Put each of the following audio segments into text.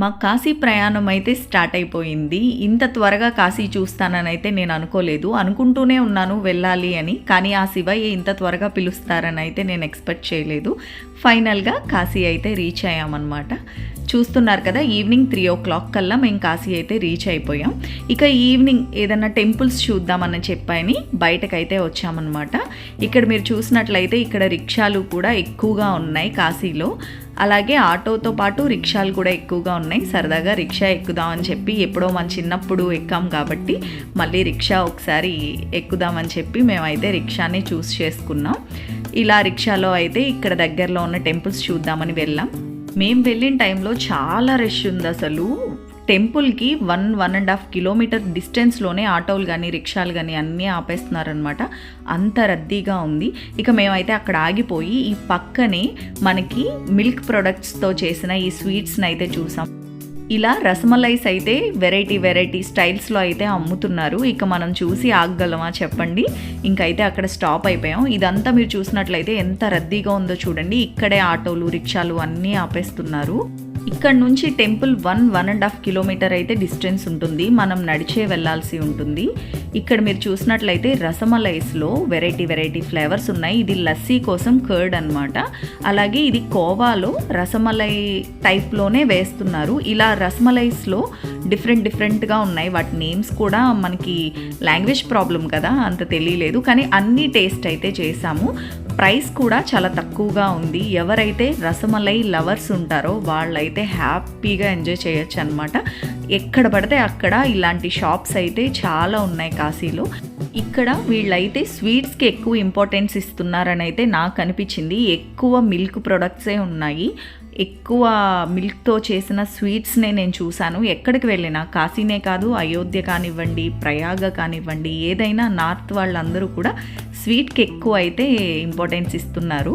మా కాశీ ప్రయాణం అయితే స్టార్ట్ అయిపోయింది. ఇంత త్వరగా కాశీ చూస్తానని అయితే నేను అనుకోలేదు. అనుకుంటూనే ఉన్నాను వెళ్ళాలి అని. కానీ ఆ శివయ్య ఇంత త్వరగా పిలుస్తారని అయితే నేను ఎక్స్పెక్ట్ చేయలేదు. ఫైనల్గా కాశీ అయితే రీచ్ అయ్యామన్నమాట. చూస్తున్నారు కదా, ఈవినింగ్ 3 కల్లా మేము కాశీ అయితే రీచ్ అయిపోయాం. ఇక ఈవినింగ్ ఏదైనా టెంపుల్స్ చూద్దామని చెప్పని బయటకైతే వచ్చామన్నమాట. ఇక్కడ మీరు చూసినట్లయితే ఇక్కడ రిక్షాలు కూడా ఎక్కువగా ఉన్నాయి కాశీలో. అలాగే ఆటోతో పాటు రిక్షాలు కూడా ఎక్కువగా ఉన్నాయి. సరదాగా రిక్షా ఎక్కుదామని చెప్పి, ఎప్పుడో మన చిన్నప్పుడు ఎక్కాం కాబట్టి మళ్ళీ రిక్షా ఒకసారి ఎక్కుదామని చెప్పి మేమైతే రిక్షాని చూస్ చేసుకున్నాం. ఇలా రిక్షాలో అయితే ఇక్కడ దగ్గరలో ఉన్న టెంపుల్స్ చూద్దామని వెళ్ళాం. మేము వెళ్ళిన టైంలో చాలా రష్ ఉంది. అసలు టెంపుల్కి 1.5 కిలోమీటర్ డిస్టెన్స్లోనే ఆటోలు కానీ రిక్షాలు కానీ అన్నీ ఆపేస్తున్నారనమాట. అంత రద్దీగా ఉంది. ఇక మేమైతే అక్కడ ఆగిపోయి ఈ పక్కనే మనకి మిల్క్ ప్రొడక్ట్స్తో చేసిన ఈ స్వీట్స్ని అయితే చూసాం. ఇలా రసమలైస్ అయితే వెరైటీ స్టైల్స్లో అయితే అమ్ముతున్నారు. ఇక మనం చూసి ఆగగలమా చెప్పండి. ఇంకైతే అక్కడ స్టాప్ అయిపోయాం. ఇదంతా మీరు చూసినట్లయితే ఎంత రద్దీగా ఉందో చూడండి. ఇక్కడే ఆటోలు రిక్షాలు అన్నీ ఆపేస్తున్నారు. ఇక్కడ నుంచి టెంపుల్ 1.5 కిలోమీటర్ అయితే డిస్టెన్స్ ఉంటుంది. మనం నడిచే వెళ్ళాల్సి ఉంటుంది. ఇక్కడ మీరు చూసినట్లయితే రసమలైస్లో వెరైటీ ఫ్లేవర్స్ ఉన్నాయి. ఇది లస్సీ కోసం కర్డ్ అనమాట. అలాగే ఇది కోవాలో రసమలై టైప్లోనే వేస్తున్నారు. ఇలా రసమలైస్లో డిఫరెంట్గా ఉన్నాయి. వాటి నేమ్స్ కూడా మనకి లాంగ్వేజ్ ప్రాబ్లం కదా, అంత తెలియలేదు. కానీ అన్ని టేస్ట్ అయితే చేసాము. ప్రైస్ కూడా చాలా తక్కువగా ఉంది. ఎవరైతే రసమలై లవర్స్ ఉంటారో వాళ్ళైతే హ్యాపీగా ఎంజాయ్ చేయొచ్చు అనమాట. ఎక్కడ పడితే అక్కడ ఇలాంటి షాప్స్ అయితే చాలా ఉన్నాయి కాశీలో. ఇక్కడ వీళ్ళైతే స్వీట్స్కి ఎక్కువ ఇంపార్టెన్స్ ఇస్తున్నారని అయితే నాకు అనిపించింది. ఎక్కువ మిల్క్ ప్రొడక్ట్సే ఉన్నాయి. ఎక్కువ మిల్క్తో చేసిన స్వీట్స్నే నేను చూశాను. ఎక్కడికి వెళ్ళినా, కాశీనే కాదు, అయోధ్య కానివ్వండి, ప్రయాగ కానివ్వండి, ఏదైనా నార్త్ వాళ్ళందరూ కూడా స్వీట్కి ఎక్కువ అయితే ఇంపార్టెన్స్ ఇస్తున్నారు.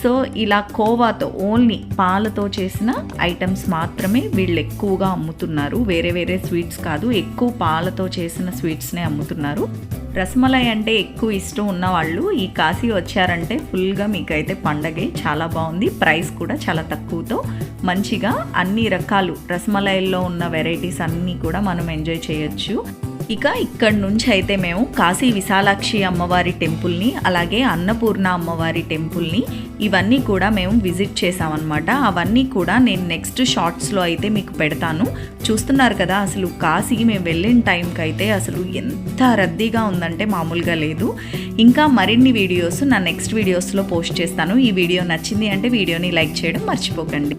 సో ఇలా కోవాతో, ఓన్లీ పాలతో చేసిన ఐటమ్స్ మాత్రమే వీళ్ళు ఎక్కువగా అమ్ముతున్నారు. వేరే స్వీట్స్ కాదు, ఎక్కువ పాలతో చేసిన స్వీట్స్నే అమ్ముతున్నారు. రసమలై అంటే ఎక్కువ ఇష్టం ఉన్నవాళ్ళు ఈ కాశీ వచ్చారంటే ఫుల్గా మీకైతే పండగే. చాలా బాగుంది. ప్రైస్ కూడా చాలా తక్కువతో మంచిగా అన్ని రకాలు రసమలైల్లో ఉన్న వెరైటీస్ అన్నీ కూడా మనం ఎంజాయ్ చేయొచ్చు. ఇక ఇక్కడ నుంచి అయితే మేము కాశీ విశాలాక్షి అమ్మవారి టెంపుల్ని, అలాగే అన్నపూర్ణ అమ్మవారి టెంపుల్ని, ఇవన్నీ కూడా మేము విజిట్ చేసామన్నమాట. అవన్నీ కూడా నేను నెక్స్ట్ షార్ట్స్లో అయితే మీకు పెడతాను. చూస్తున్నారు కదా, అసలు కాశీ మేము వెళ్ళిన టైంకి అయితే అసలు ఎంత రద్దీగా ఉందంటే మామూలుగా లేదు. ఇంకా మరిన్ని వీడియోస్ నా నెక్స్ట్ వీడియోస్లో పోస్ట్ చేస్తాను. ఈ వీడియో నచ్చింది అంటే వీడియోని లైక్ చేయడం మర్చిపోకండి.